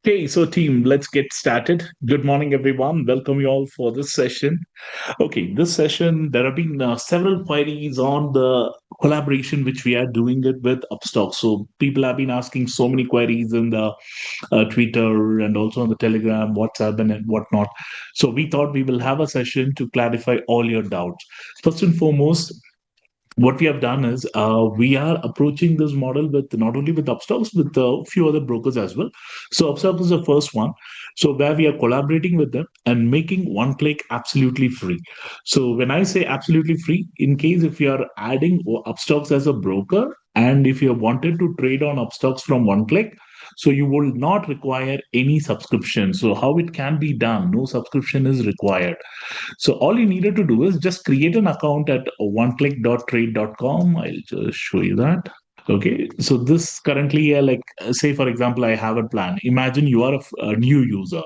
Okay, so team, let's get started. Good morning, everyone. Welcome you all for this session. Okay, this session, there have been several queries on the collaboration which we are doing it with Upstox. So people have been asking so many queries in the Twitter and also on the Telegram, WhatsApp, and whatnot. So we thought we will have a session to clarify all your doubts. First and foremost, what we have done is we are approaching this model with not only with Upstox, with a few other brokers as well. So Upstox is the first one. So where we are collaborating with them and making one click absolutely free. So when I say absolutely free, in case if you are adding Upstox as a broker and if you wanted to trade on Upstox from one click, so you will not require any subscription. So how it can be done? No subscription is required. So all you needed to do is just create an account at oneclick.trade.com. I'll just show you that. Okay. So this currently, say for example, I have a plan. Imagine you are a new user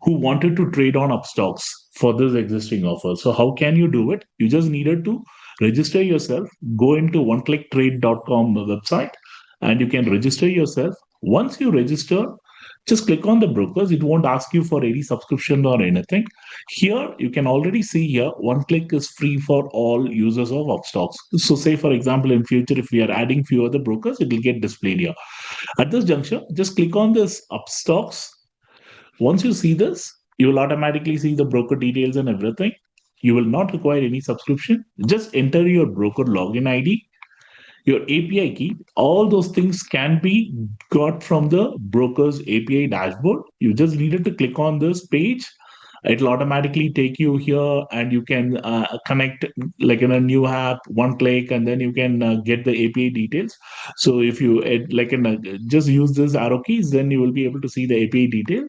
who wanted to trade on Upstocks for this existing offer. So how can you do it? You just needed to register yourself, go into oneclicktrade.com website, and you can register yourself. Once you register, just click on the brokers. It won't ask you for any subscription or anything. Here, you can already see here, one click is free for all users of Upstocks. So say, for example, in future, if we are adding few other brokers, it will get displayed here. At this juncture, just click on this Upstocks. Once you see this, you will automatically see the broker details and everything. You will not require any subscription. Just enter your broker login ID, your API key. All those things can be got from the broker's API dashboard. You just needed to click on this page. It'll automatically take you here and you can connect like in a new app, one click, and then you can get the API details. So if you just use this arrow keys, then you will be able to see the API detail.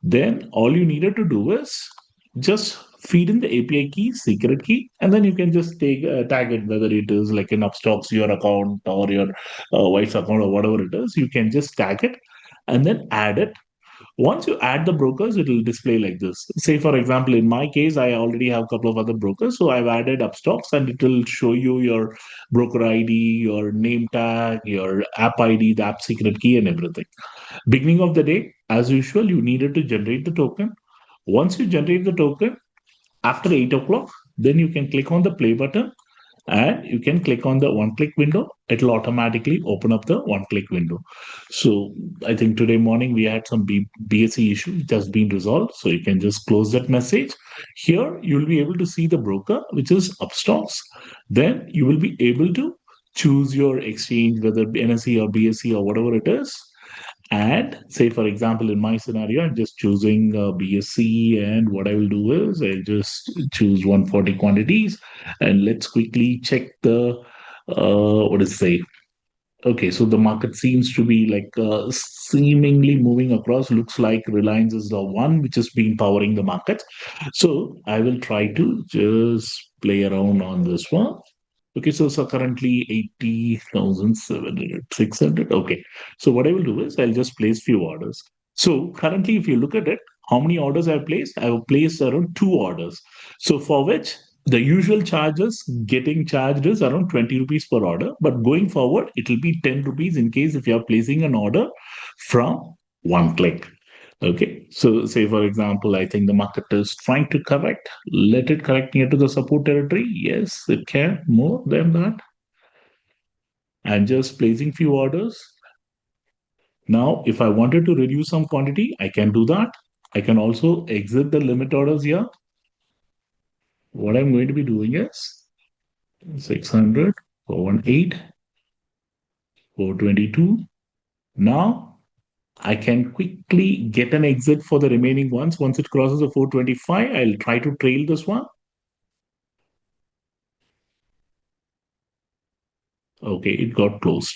Then all you needed to do is just feed in the API key, secret key, and then you can just take tag it, whether it is like in Upstox, your account or your wife's account or whatever it is. You can just tag it and then add it. Once you add the brokers, it will display like this. Say, for example, in my case, I already have a couple of other brokers. So I've added Upstox and it will show you your broker ID, your name tag, your app ID, the app secret key, and everything. Beginning of the day, as usual, you needed to generate the token. Once you generate the token, after 8 o'clock, then you can click on the play button and you can click on the one click window. It'll automatically open up the one click window. So I think today morning we had some BSC issue which has been resolved. So you can just close that message. Here you'll be able to see the broker, which is Upstox. Then you will be able to choose your exchange, whether NSE or BSC or whatever it is. And say, for example, in my scenario, I'm just choosing BSC, and what I will do is I'll just choose 140 quantities, and let's quickly check the what is say. Okay, so the market seems to be like seemingly moving across. Looks like Reliance is the one which has been powering the market. So I will try to just play around on this one. Okay, so currently 80,700, 600. Okay, so what I will do is I'll just place few orders. So currently, if you look at it, how many orders I've placed? I have placed around two orders. So for which the usual charges getting charged is around 20 rupees per order. But going forward, it will be 10 rupees in case if you are placing an order from one click. Okay, so say for example, I think the market is trying to correct. Let it correct near to the support territory. Yes, it can more than that. I'm just placing few orders. Now, if I wanted to reduce some quantity, I can do that. I can also exit the limit orders here. What I'm going to be doing is 600, 418, 422. Now, I can quickly get an exit for the remaining ones. Once it crosses the 425, I'll try to trail this one. Okay, it got closed.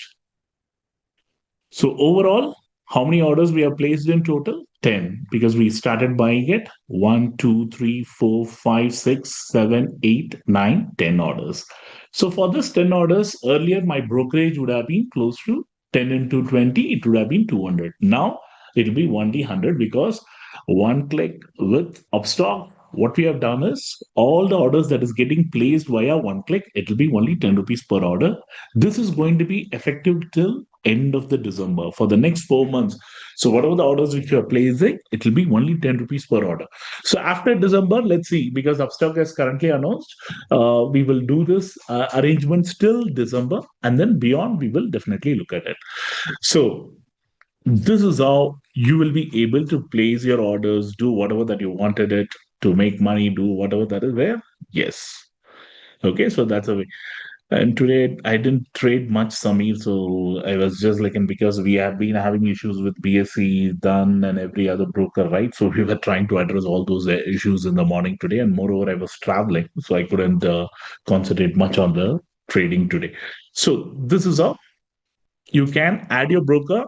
So overall, how many orders we have placed in total? 10, because we started buying it. 1, 2, 3, 4, 5, 6, 7, 8, 9, 10 orders. So for this 10 orders, earlier my brokerage would have been close to 10 into 20, it would have been 200. Now it will be only 100 because one click with Upstock. What we have done is all the orders that is getting placed via one click, it will be only 10 rupees per order. This is going to be effective till end of the December for the next 4 months. So whatever the orders which you are placing, it will be only 10 rupees per order. So after December, let's see, because Upstock has currently announced, we will do this arrangement till December, and then beyond, we will definitely look at it. So this is how you will be able to place your orders, do whatever that you wanted it to make money, do whatever that is there. Yes. Okay, so that's a way. And today I didn't trade much, Samir. So I was just like, and because we have been having issues with BSC, done, and every other broker, right? So we were trying to address all those issues in the morning today. And moreover, I was traveling, so I couldn't concentrate much on the trading today. So this is how you can add your broker,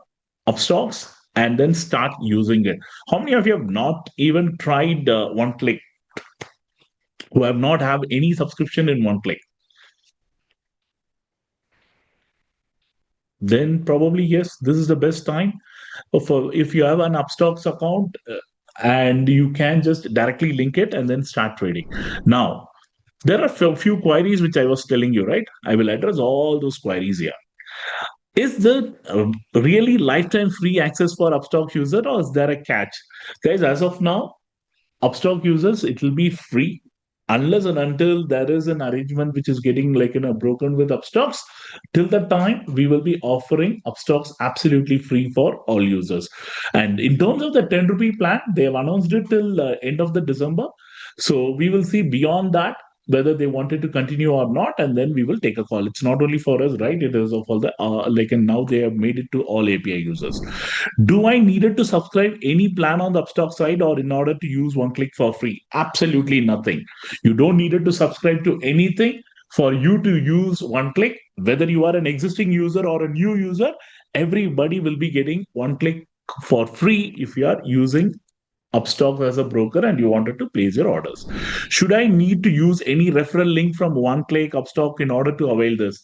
Upstox, and then start using it. How many of you have not even tried one click, who have not have any subscription in one click? Then probably yes, this is the best time for if you have an Upstox account, and you can just directly link it and then start trading. Now, there are a few queries which I was telling you, right? I will address all those queries here. Is there really lifetime free access for Upstox user, or is there a catch? Guys, as of now, Upstock users, it will be free unless and until there is an arrangement which is getting like broken with Upstocks. Till that time, we will be offering Upstocks absolutely free for all users. And in terms of the 10 rupee plan, they have announced it till end of the December. So we will see beyond that whether they wanted to continue or not, and then we will take a call. It's not only for us, right? It is of all the like, and now they have made it to all API users. Do I needed to subscribe any plan on the Upstock side or in order to use one click for free? Absolutely nothing. You don't needed to subscribe to anything for you to use one click. Whether you are an existing user or a new user, everybody will be getting one click for free if you are using Upstock as a broker and you wanted to place your orders. Should I need to use any referral link from one click Upstock in order to avail this?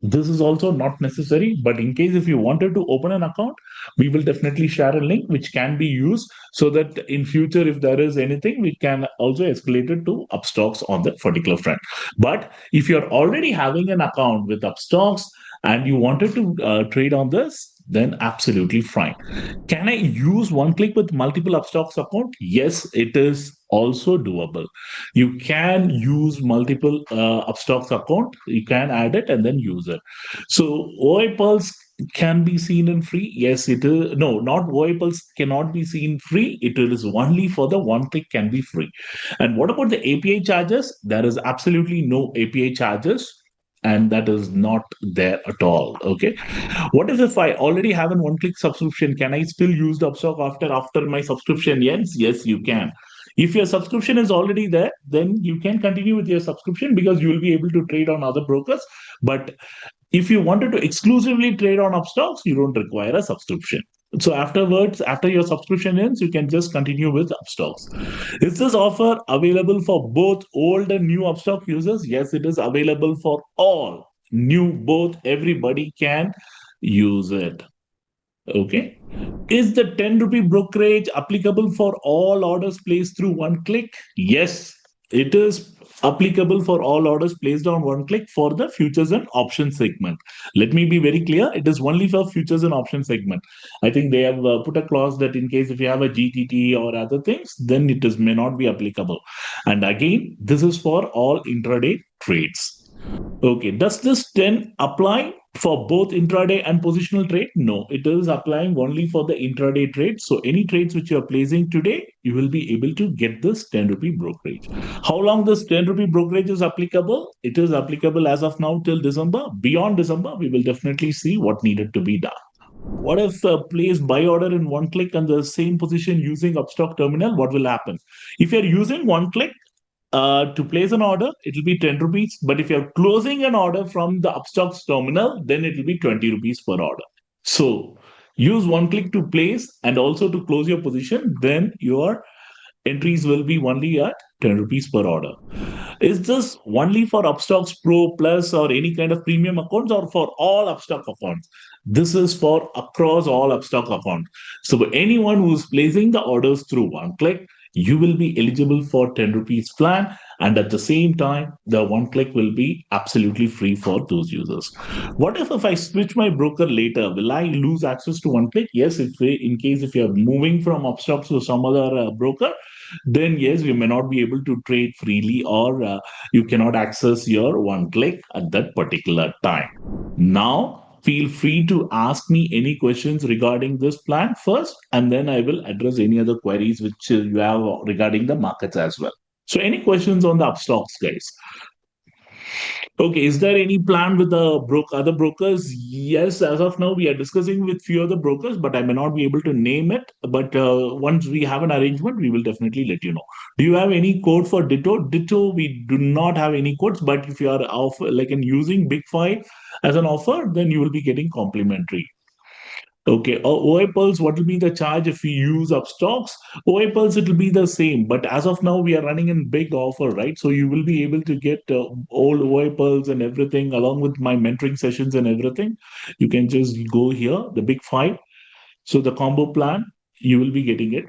This is also not necessary, but in case if you wanted to open an account, we will definitely share a link which can be used so that in future, if there is anything, we can also escalate it to Upstocks on that particular front. But if you're already having an account with Upstocks and you wanted to trade on this, then absolutely fine. Can I use one click with multiple Upstocks account? Yes, it is also doable. You can use multiple Upstocks account. You can add it and then use it. So OI Pulse can be seen in free. Yes, it is. No, not OI Pulse cannot be seen free. It is only for the one click can be free. And what about the API charges? There is absolutely no API charges. And that is not there at all. Okay. What if I already have an one-click subscription? Can I still use the Upstock after my subscription ends? Yes, you can. If your subscription is already there, then you can continue with your subscription because you will be able to trade on other brokers. But if you wanted to exclusively trade on Upstocks, you don't require a subscription. So afterwards, after your subscription ends, you can just continue with Upstocks. Is this offer available for both old and new Upstock users? Yes, it is available for all. New, both, everybody can use it. Okay. Is the 10 rupee brokerage applicable for all orders placed through one click? Yes, it is applicable for all orders placed on one click for the futures and options segment. Let me be very clear, it is only for futures and options segment. I think they have put a clause that in case if you have a GTT or other things, then it is may not be applicable. And again, this is for all intraday trades. Okay, does this 10 apply for both intraday and positional trade? No, it is applying only for the intraday trade. So any trades which you are placing today, you will be able to get this 10 rupee brokerage. How long this 10 rupee brokerage is applicable? It is applicable as of now till December. Beyond December, we will definitely see what needed to be done. What if place buy order in one click and the same position using Upstock terminal? What will happen? If you're using one click, to place an order, it will be 10 rupees. But if you're closing an order from the Upstox terminal, then it will be 20 rupees per order. So use one click to place and also to close your position. Then your entries will be only at 10 rupees per order. Is this only for Upstox Pro Plus or any kind of premium accounts or for all Upstock accounts? This is for across all Upstock accounts. So anyone who's placing the orders through one click, you will be eligible for 10 rupees plan. And at the same time, the one click will be absolutely free for those users. What if I switch my broker later? Will I lose access to one click? Yes, if in case if you're moving from Upstox to some other broker, then yes, you may not be able to trade freely, or you cannot access your one click at that particular time. Now, feel free to ask me any questions regarding this plan first, and then I will address any other queries which you have regarding the markets as well. So, any questions on the Upstocks, guys? Okay, is there any plan with the other brokers? Yes, as of now, we are discussing with few other brokers, but I may not be able to name it. But once we have an arrangement, we will definitely let you know. Do you have any code for Ditto? Ditto, we do not have any codes, but if you are offer like in using Big Five as an offer, then you will be getting complimentary. Okay, OI Pulse, what will be the charge if we use Upstocks? OI Pulse, it will be the same, but as of now, we are running a big offer, right? So you will be able to get all OI Pulse and everything along with my mentoring sessions and everything. You can just go here, the big five. So the combo plan, you will be getting it.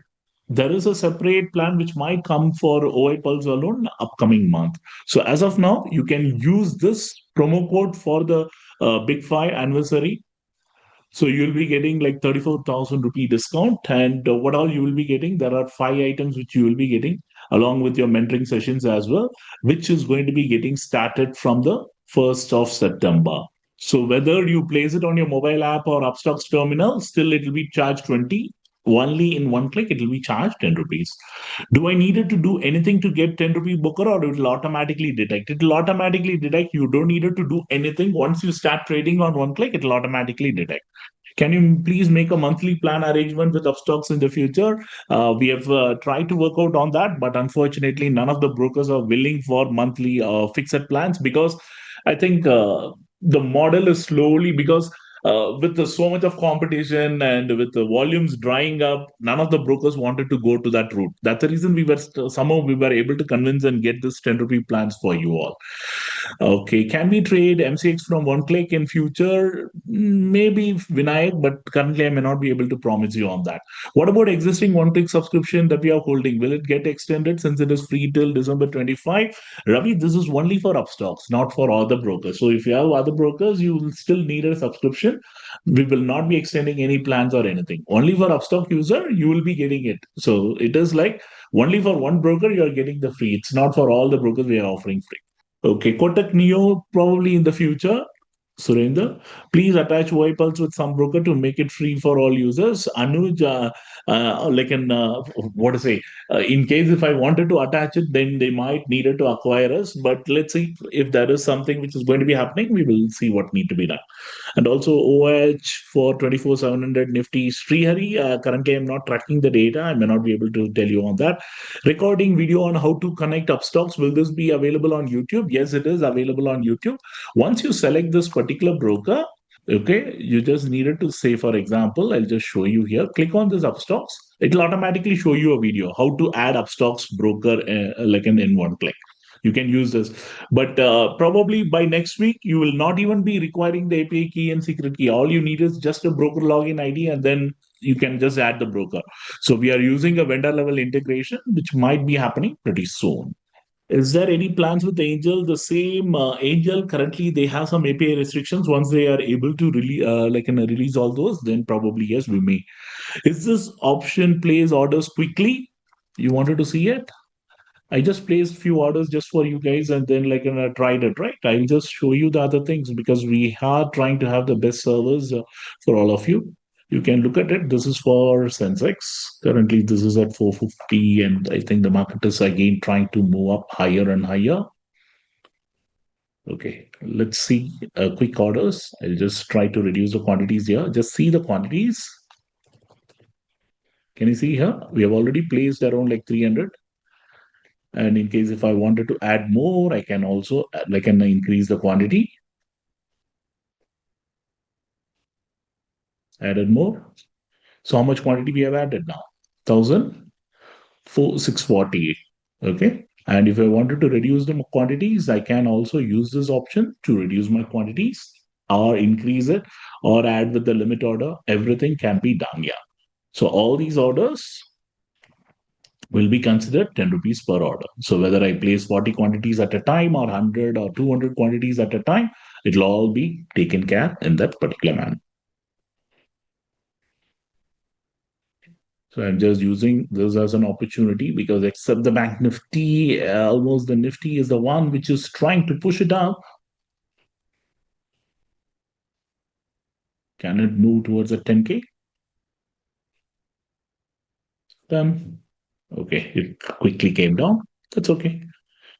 There is a separate plan which might come for OI Pulse alone upcoming month. So as of now, you can use this promo code for the Big Five anniversary, so you'll be getting like 34,000 rupee discount. And what all you will be getting? There are five items which you will be getting along with your mentoring sessions as well, which is going to be getting started from the 1st of September. So whether you place it on your mobile app or Upstox terminal, still it will be charged 20. Only in one click, it will be charged 10 rupees. Do I needed to do anything to get 10 rupee booker, or it will automatically detect? It will automatically detect. You don't need to do anything. Once you start trading on one click, it will automatically detect. Can you please make a monthly plan arrangement with Upstocks in the future? We have tried to work out on that, but unfortunately, none of the brokers are willing for monthly fixed plans, because I think the model is slowly, because with so much of competition and with the volumes drying up, none of the brokers wanted to go to that route. That's the reason somehow we were able to convince and get this 10 rupee plans for you all. Okay, can we trade MCX from one click in future? Maybe Vinayak, but currently I may not be able to promise you on that. What about existing one click subscription that we are holding? Will it get extended since it is free till December 25? Ravi, this is only for Upstocks, not for other brokers. So if you have other brokers, you will still need a subscription. We will not be extending any plans or anything. Only for Upstock user, you will be getting it. So it is like only for one broker, you are getting the free. It's not for all the brokers we are offering free. Okay, Kotak Neo probably in the future. Surendra, please attach Pulse with some broker to make it free for all users. Anuj, like in what to say, in case if I wanted to attach it, then they might needed to acquire us. But let's see if there is something which is going to be happening. We will see what need to be done. And also OH for 24/700 Nifty. Srihari, currently I'm not tracking the data. I may not be able to tell you on that. Recording video on how to connect Upstocks. Will this be available on YouTube? Yes, it is available on YouTube. Once you select this particular broker, okay, you just needed to say, for example, I'll just show you here. Click on this Upstocks. It will automatically show you a video how to add Upstocks broker like in one click. You can use this, but probably by next week you will not even be requiring the API key and secret key. All you need is just a broker login ID, and then you can just add the broker. So we are using a vendor level integration, which might be happening pretty soon. Is there any plans with Angel? The same Angel currently they have some API restrictions. Once they are able to release all those, then probably yes, we may. Is this option place orders quickly? You wanted to see it? I just placed few orders just for you guys, and then tried it. Right? I'll just show you the other things because we are trying to have the best servers for all of you. You can look at it. This is for Sensex. Currently, this is at 450, and I think the market is again trying to move up higher and higher. Okay, let's see quick orders. I'll just try to reduce the quantities here. Just see the quantities. Can you see here? We have already placed around like 300. And in case if I wanted to add more, I can also increase the quantity. Added more. So how much quantity we have added now? 1,648. Okay. And if I wanted to reduce the quantities, I can also use this option to reduce my quantities or increase it or add with the limit order. Everything can be done here. So all these orders, will be considered 10 rupees per order. So whether I place 40 quantities at a time or 100 or 200 quantities at a time, it'll all be taken care in that particular manner. So I'm just using this as an opportunity because except the bank nifty, almost the nifty is the one which is trying to push it down. Can it move towards a 10K? Then, okay, it quickly came down. That's okay.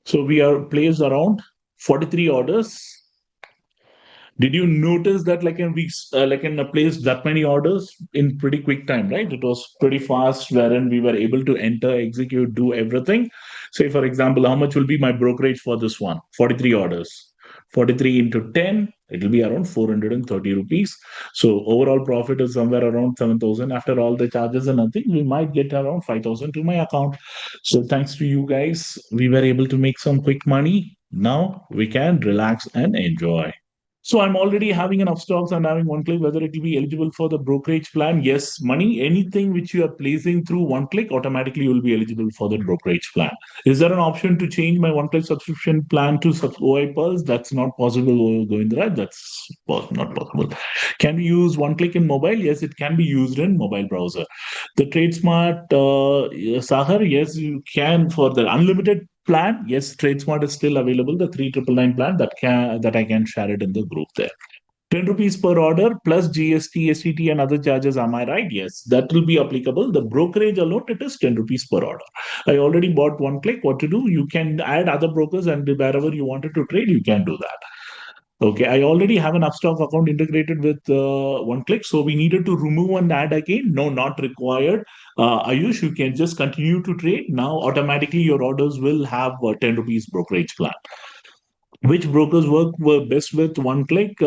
So we are placed around 43 orders. Did you notice that like in weeks, like in a place that many orders in pretty quick time, right? It was pretty fast, wherein we were able to enter, execute, do everything. Say, for example, how much will be my brokerage for this one? 43 orders. 43 into 10, it will be around 430 rupees. So overall profit is somewhere around 7,000. After all the charges and nothing, we might get around 5,000 to my account. So thanks to you guys, we were able to make some quick money. Now we can relax and enjoy. So I'm already having an Upstox and having one click, whether it will be eligible for the brokerage plan. Yes, money, anything which you are placing through one click, automatically you will be eligible for the brokerage plan. Is there an option to change my one click subscription plan to OI Pulse? That's not possible, Govindra. That's not possible. Can we use one click in mobile? Yes, it can be used in mobile browser. The TradeSmart Sahar, yes, you can for the unlimited plan. Yes, TradeSmart is still available. The 3999 plan that I can share it in the group there. 10 rupees per order plus GST, STT, and other charges. Am I right? Yes, that will be applicable. The brokerage alone, it is 10 rupees per order. I already bought one click. What to do? You can add other brokers, and wherever you wanted to trade, you can do that. Okay, I already have an Upstox account integrated with one click. So we needed to remove and add again. No, not required. Ayush, you can just continue to trade. Now, automatically, your orders will have 10 rupees brokerage plan. Which brokers work best with one click?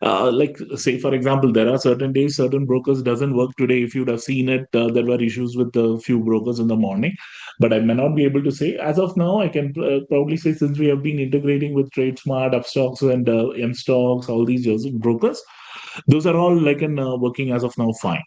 Like, say, for example, there are certain days, certain brokers doesn't work today. If you'd have seen it, there were issues with a few brokers in the morning. But I may not be able to say. As of now, I can probably say since we have been integrating with TradeSmart, Upstox, and MStocks, all these brokers, those are all like in working as of now fine.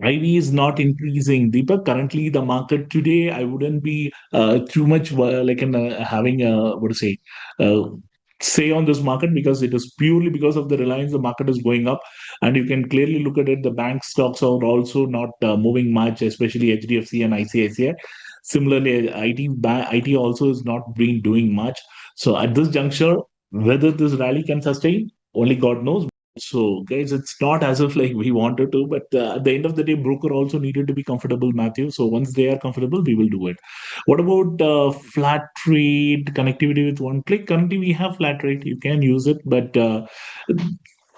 IV is not increasing. Deepak, currently the market today, I wouldn't be too much like in having what to say on this market because it is purely because of the reliance the market is going up, and you can clearly look at it. The bank stocks are also not moving much, especially HDFC and ICICI. Similarly, IT also is not been doing much. So at this juncture, whether this rally can sustain, only God knows. So, guys, it's not as if like we wanted to, but at the end of the day, broker also needed to be comfortable, Matthew. So once they are comfortable, we will do it. What about flat rate connectivity with one click? Currently, we have flat rate. You can use it, but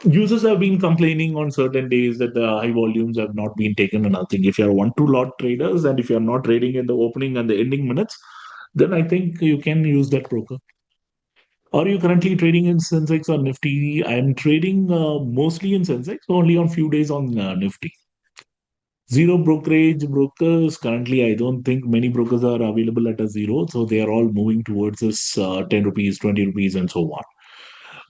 users have been complaining on certain days that the high volumes have not been taken. And I think if you're one to lot traders and if you're not trading in the opening and the ending minutes, then I think you can use that broker. Are you currently trading in Sensex or Nifty? I'm trading mostly in Sensex, only on few days on Nifty. Zero brokerage brokers. Currently, I don't think many brokers are available at a zero. So they are all moving towards this 10 rupees, 20 rupees, and so on.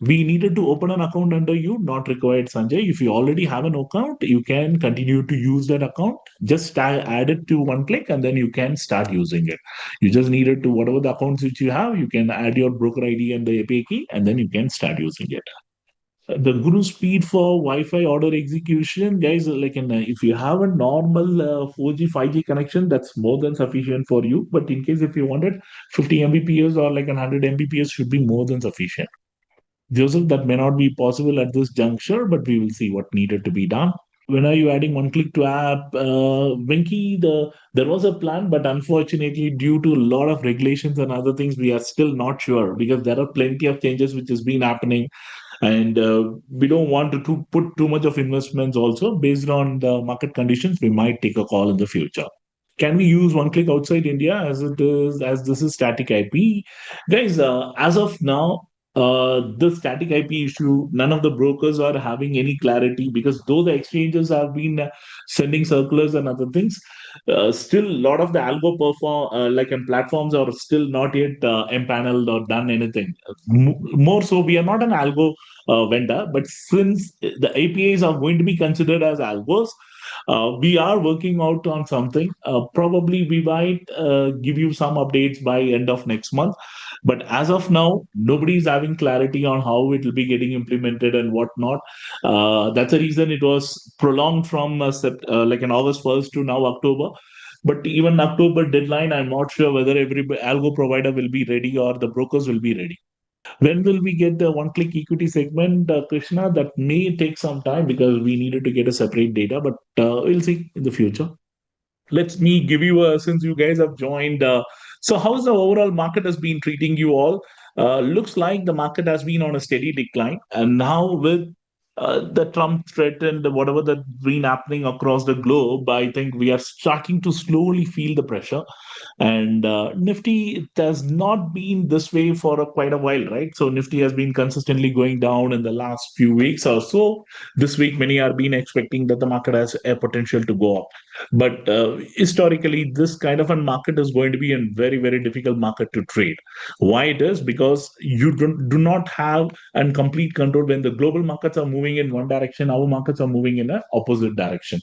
We needed to open an account under you, not required, Sanjay. If you already have an account, you can continue to use that account. Just add it to one click and then you can start using it. You just needed to, whatever the accounts which you have, you can add your broker ID and the API key and then you can start using it. The Guru speed for Wi-Fi order execution, guys, like if you have a normal 4G, 5G connection, that's more than sufficient for you. But in case if you wanted 50 Mbps or like 100 Mbps should be more than sufficient. Joseph, that may not be possible at this juncture, but we will see what needed to be done. When are you adding one click to app? Venki, there was a plan, but unfortunately, due to a lot of regulations and other things, we are still not sure because there are plenty of changes which has been happening, and we don't want to put too much of investments. Also, based on the market conditions, we might take a call in the future. Can we use one click outside India as it is as this is static IP? Guys, as of now, the static IP issue, none of the brokers are having any clarity because though the exchanges have been sending circulars and other things, still a lot of the algo perform like and platforms are still not yet empaneled or done anything. More so, we are not an algo vendor, but since the APIs are going to be considered as algos, We are working out on something. Probably we might give you some updates by end of next month. But as of now, nobody is having clarity on how it will be getting implemented and whatnot. That's the reason it was prolonged from like an August 1st to now October. But even October deadline, I'm not sure whether every algo provider will be ready or the brokers will be ready. When will we get the one-click equity segment, Krishna? That may take some time because we needed to get a separate data, but we'll see in the future. Let me give you a, since you guys have joined. So, how's the overall market has been treating you all? Looks like the market has been on a steady decline, and now with the Trump threat and whatever that's been happening across the globe, I think we are starting to slowly feel the pressure. And Nifty, it has not been this way for quite a while, right? So Nifty has been consistently going down in the last few weeks or so. This week, many are been expecting that the market has a potential to go up. But historically, this kind of a market is going to be a very, very difficult market to trade. Why it is? Because you do not have and complete control when the global markets are moving in one direction, our markets are moving in an opposite direction.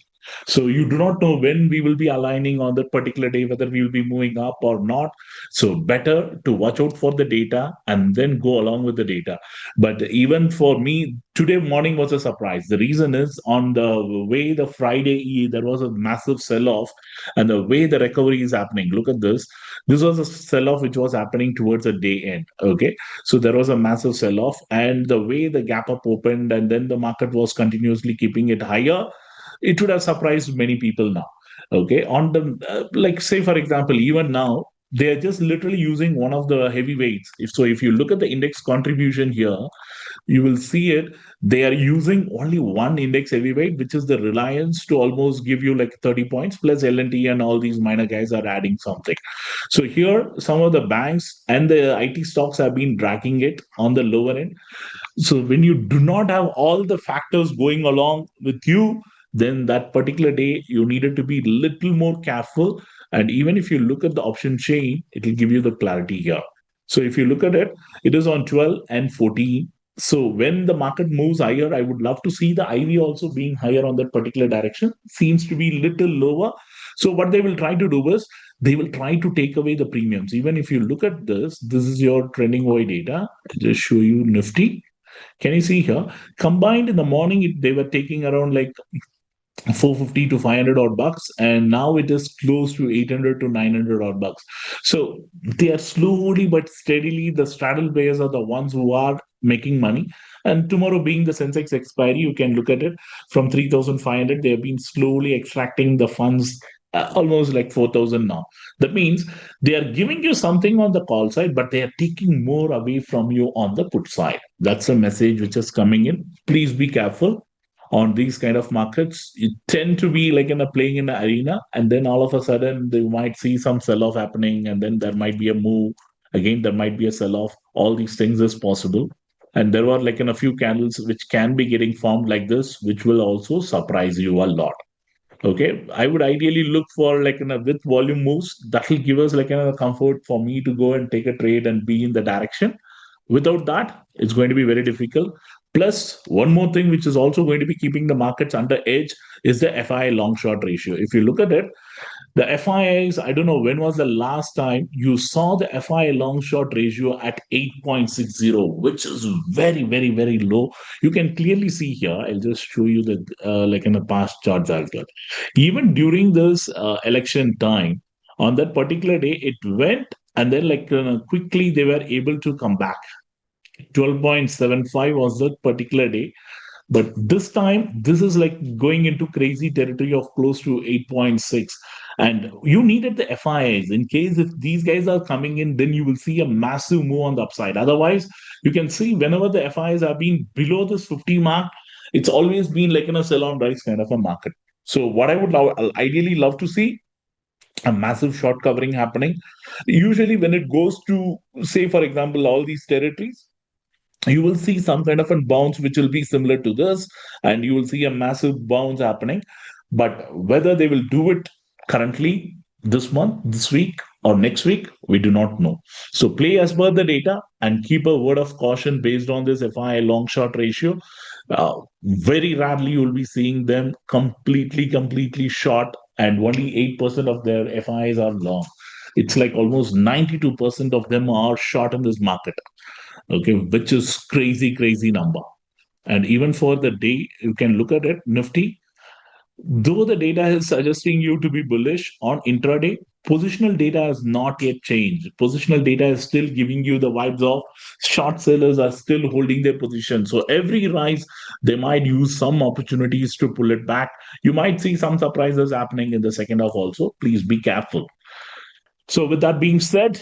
So you do not know when we will be aligning on that particular day, whether we will be moving up or not. So better to watch out for the data and then go along with the data. But even for me, today morning was a surprise. The reason is on the way the Friday there was a massive sell-off, and the way the recovery is happening. Look at this. This was a sell-off which was happening towards the day end. Okay, so there was a massive sell-off, and the way the gap up opened, and then the market was continuously keeping it higher, it would have surprised many people now. Okay, on the like say for example, even now they are just literally using one of the heavyweights. If you look at the index contribution here, you will see it. They are using only one index heavyweight, which is the Reliance, to almost give you like 30 points, plus L&T and all these minor guys are adding something. So here, some of the banks and the IT stocks have been dragging it on the lower end. So when you do not have all the factors going along with you, then that particular day you needed to be little more careful. And even if you look at the option chain, it will give you the clarity here. So if you look at it, it is on 12 and 14. So when the market moves higher, I would love to see the IV also being higher on that particular direction. Seems to be little lower. So what they will try to do is they will try to take away the premiums. Even if you look at this, this is your trending OI data. I'll just show you Nifty. Can you see here? Combined in the morning, they were taking around like 450 to 500 odd bucks, and now it is close to 800 to 900 odd bucks. So they are slowly but steadily, the straddle players are the ones who are making money. And tomorrow being the Sensex expiry, you can look at it from 3,500. They have been slowly extracting the funds, almost like 4,000 now. That means they are giving you something on the call side, but they are taking more away from you on the put side. That's a message which is coming in. Please be careful on these kind of markets. You tend to be like in a playing in the arena, and then all of a sudden they might see some sell-off happening, and then there might be a move. Again, there might be a sell-off. All these things is possible. And there were like in a few candles which can be getting formed like this, which will also surprise you a lot. Okay, I would ideally look for like in a with volume moves that will give us like a comfort for me to go and take a trade and be in the direction. Without that, it's going to be very difficult. Plus, one more thing which is also going to be keeping the markets under edge is the FI long short ratio. If you look at it, the FIIs, I don't know when was the last time you saw the FI long short ratio at 8.60, which is very, very, very low. You can clearly see here. I'll just show you the like in the past charts as well. Even during this election time, on that particular day, it went and then like quickly they were able to come back. 12.75 was that particular day, but this time this is like going into crazy territory of close to 8.6. And you needed the FIs in case if these guys are coming in, then you will see a massive move on the upside. Otherwise, you can see whenever the FIs have been below this 50 mark, it's always been like in a sell on rise kind of a market. So what I would ideally love to see a massive short covering happening. Usually when it goes to, say for example, all these territories, you will see some kind of a bounce which will be similar to this, and you will see a massive bounce happening. But whether they will do it currently, this month, this week, or next week, we do not know. So play as per the data and keep a word of caution based on this FI long short ratio. Very rarely you'll be seeing them completely short, and only 8% of their FIs are long. It's like almost 92% of them are short in this market. Okay, which is crazy number. And even for the day, you can look at it, Nifty. Though the data is suggesting you to be bullish on intraday, positional data has not yet changed. Positional data is still giving you the vibes of short sellers are still holding their position. So every rise, they might use some opportunities to pull it back. You might see some surprises happening in the second half also. Please be careful. So with that being said,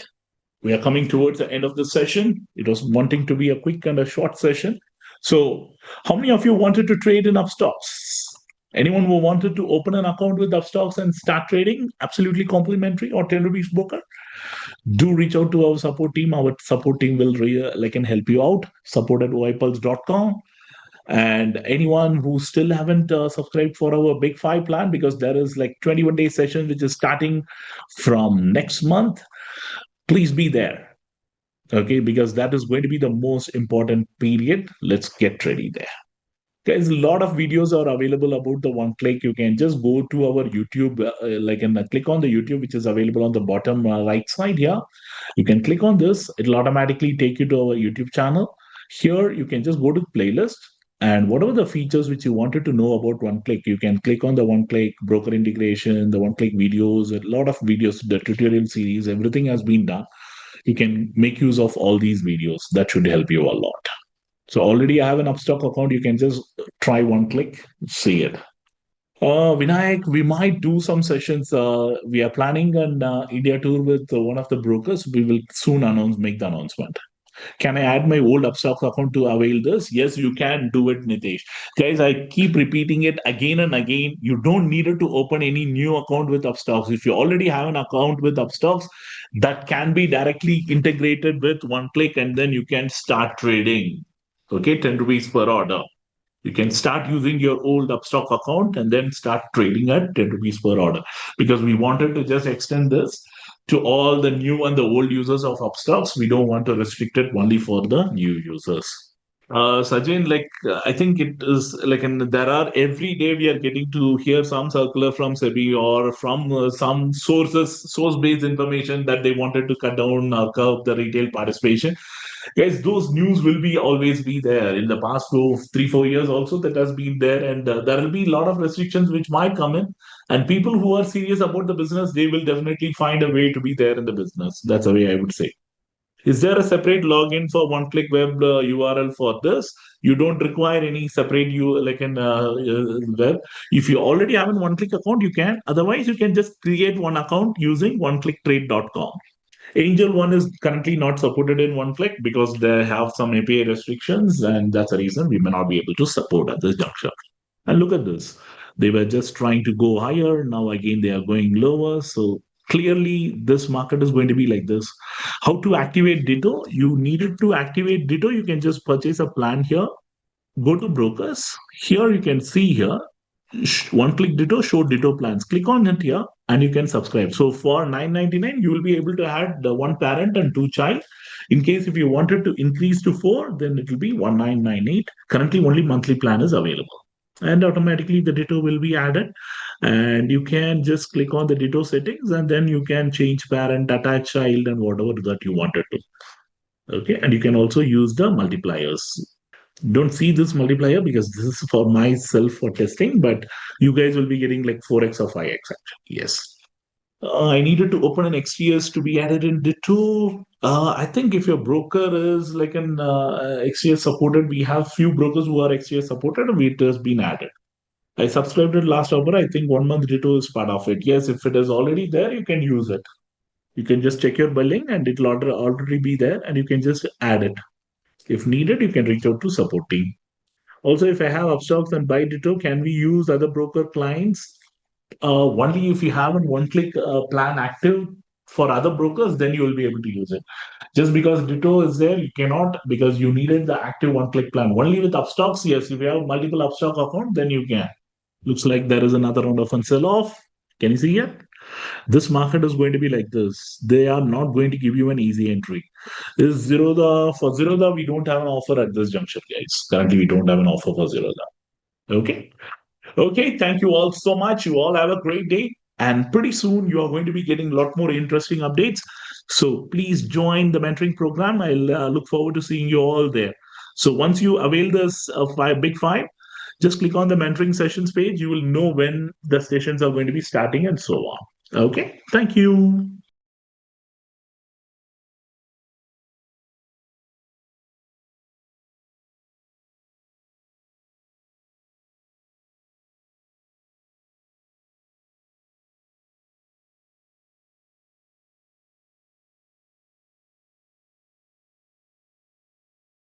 we are coming towards the end of the session. It was wanting to be a quick and a short session. So, how many of you wanted to trade in Upstox? Anyone who wanted to open an account with Upstox and start trading, absolutely complimentary or 10 rupees broker? Do reach out to our support team. Our support team will can help you out. Support at oypulse.com. And anyone who still haven't subscribed for our Big Five plan, because there is like 21-day session which is starting from next month, please be there. Okay, because that is going to be the most important period. Let's get ready there. Guys, a lot of videos are available about the one click. You can just go to our YouTube, and click on the YouTube, which is available on the bottom right side here. You can click on this, it'll automatically take you to our YouTube channel. Here, you can just go to playlist, and whatever the features which you wanted to know about one click, you can click on the one click broker integration, the one click videos, a lot of videos, the tutorial series, everything has been done. You can make use of all these videos. That should help you a lot. So already I have an Upstock account. You can just try one click, see it. Vinayak, we might do some sessions. We are planning an India tour with one of the brokers. We will soon make the announcement. Can I add my old Upstox account to avail this? Yes, you can do it, Nitesh. Guys, I keep repeating it again and again. You don't need to open any new account with Upstox. If you already have an account with Upstox, that can be directly integrated with one click, and then you can start trading. Okay, 10 rupees per order. You can start using your old Upstock account and then start trading at 10 rupees per order, because we wanted to just extend this to all the new and the old users of Upstocks. We don't want to restrict it only for the new users. Sajin, I think it is and there are every day we are getting to hear some circular from SEBI or from some source-based information that they wanted to cut down curb the retail participation. Guys, those news will be always be there. In the past 3-4 years also that has been there, and there will be a lot of restrictions which might come in. And people who are serious about the business, they will definitely find a way to be there in the business. That's the way I would say. Is there a separate login for one-click web URL for this? You don't require any separate web. If you already have a one-click account, you can. Otherwise, you can just create one account using oneclicktrade.com. Angel One is currently not supported in one click because they have some API restrictions, and that's the reason we may not be able to support at this juncture. And look at this. They were just trying to go higher. Now again they are going lower. So clearly this market is going to be like this. How to activate Ditto? You needed to activate Ditto. You can just purchase a plan here. Go to brokers. Here you can see here one click Ditto, show Ditto plans. Click on it here and you can subscribe. So for 9.99, you will be able to add the one parent and two child. In case if you wanted to increase to four, then it will be 1998. Currently, only monthly plan is available. And automatically the Ditto will be added. And you can just click on the Ditto settings and then you can change parent, attach child, and whatever that you wanted to. Okay. And you can also use the multipliers. Don't see this multiplier because this is for myself for testing, but you guys will be getting like 4x or 5x actually. Yes. I needed to open an XTS to be added in Ditto. I think if your broker is like an XTS supported, we have few brokers who are XTS supported, and it has been added. I subscribed it last October. I think 1 month Ditto is part of it. Yes, if it is already there, you can use it. You can just check your billing and it will already be there, and you can just add it. If needed, you can reach out to support team. Also, if I have Upstocks and buy Ditto, can we use other broker clients? Only if you have a one-click plan active for other brokers, then you will be able to use it. Just because Ditto is there, you cannot, because you needed the active one-click plan. Only with Upstocks, yes. If you have multiple Upstock account, then you can. Looks like there is another round of a sell-off. Can you see here? This market is going to be like this. They are not going to give you an easy entry. Is Zerodha for Zerodha? We don't have an offer at this juncture, guys. Currently, we don't have an offer for Zerodha. Okay. Okay. Thank you all so much. You all have a great day. And pretty soon, you are going to be getting a lot more interesting updates. So please join the mentoring program. I'll look forward to seeing you all there. So once you avail this big five, just click on the mentoring sessions page. You will know when the sessions are going to be starting and so on. Okay. Thank you.